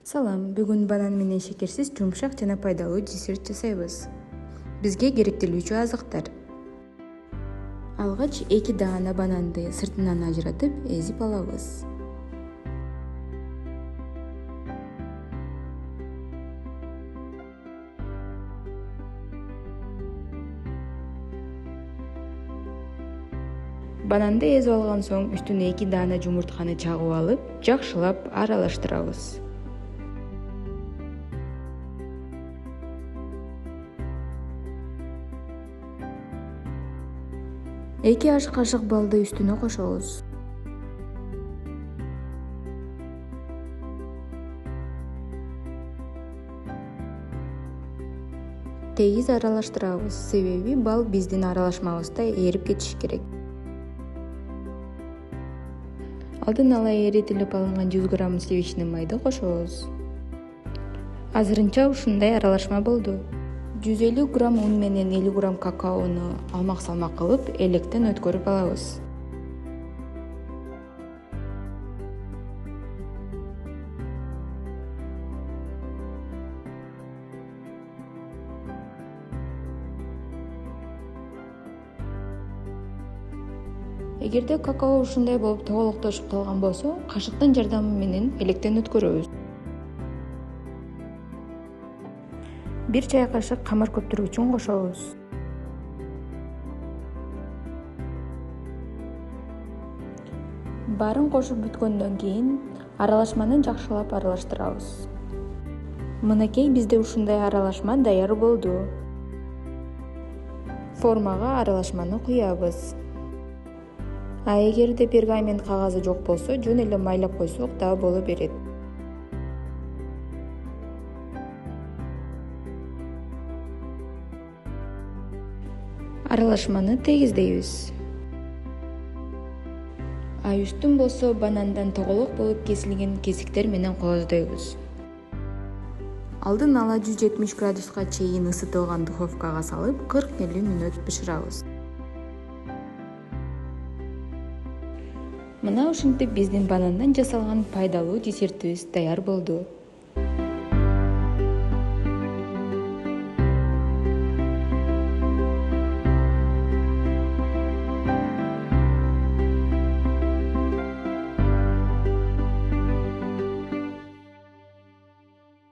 Салам, бүгүн банан менен шекерсиз жумшак жана пайдалуу десерт жасайбыз. Бизге керектелүүчү азыктар. Алгач 2 даана бананды сыртынан ажыратып, эзип алабыз. Бананды эзип алган соң үстүнө 2 даана жумуртканы чагып алып, жакшылап аралаштырабыз. Эки аш кашык балды үстүнө кошобуз. Тегиз аралаштырабыз, себеби бал биздин аралашмабызда эрип кетиши керек. Алдын ала эритилип алынган 100 грамм сливочный майды кошобуз. Азырынча ушундай аралашма болду. 150 грамм un менен 50 грамм какаону алмак-салмак кылып, электен өткөрүп алабыз. Эгерде какао ушундай болуп тоголоктошуп калган болсо, кашыктын жардамы менен электен өткөрөбүз. 1 чай кашык камыр көптүргүчүн кошобуз. Баарын кошуп бүткөндөн кийин аралашманы жакшылап аралаштырабыз. Мынакей бизде ушундай аралашма даяр болду. Формага аралашманы куябыз. Эгерде пергамент кагазы жок болсо, жөн эле майлап койсок да боло берет. Аралашманы тегиздейбиз. Үстүн болсо банандан тоголок болуп кесилген кесиктер менен кооздойбуз. Алдын ала 170 градуска чейин ысытылган духовкага салып 40-50 мүнөт бышырабыз. Мына ушинтип биздин банандан жасалган пайдалуу десертибиз даяр болду.